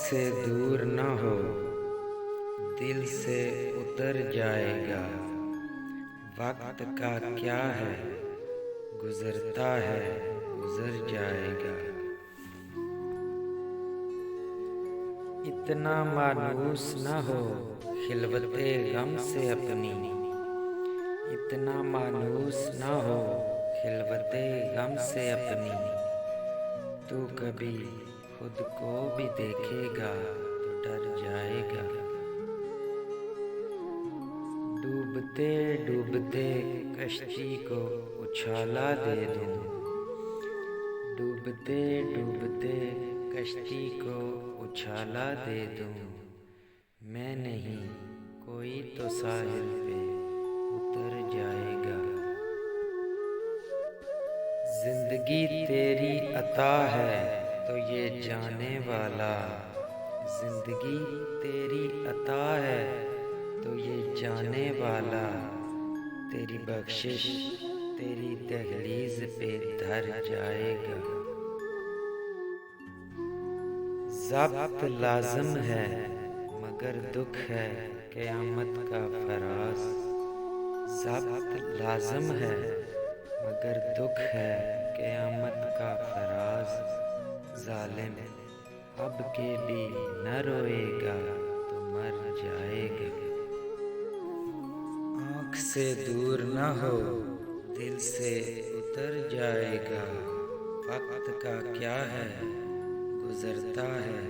से दूर न हो, दिल से उतर जाएगा। वक्त का क्या है, गुजरता है, गुजर जाएगा। इतना मायूस न हो खिलवते गम से अपनी। इतना मायूस न हो खिलवते गम से अपनी। तू कभी खुद को भी देखेगा तो डर जाएगा। डूबते डूबते कश्ती को उछाला दे दूं। डूबते डूबते कश्ती को उछाला दे दूं। मैं नहीं कोई तो साहिल पे उतर जाएगा। जिंदगी तेरी अता है तो ये जाने वाला। जिंदगी तेरी अता है तो ये जाने वाला। तेरी बख्शिश तेरी दहलीज पे धर जाएगा। ज़ब्त लाज़िम है मगर दुख है क़यामत का फराज। ज़ब्त लाज़िम है मगर दुख है क़यामत का फराज। ज़ालिम अब के भी न रोएगा तो मर जाएगा। आँख से दूर न हो, दिल से उतर जाएगा। वक्त का क्या है, गुजरता है,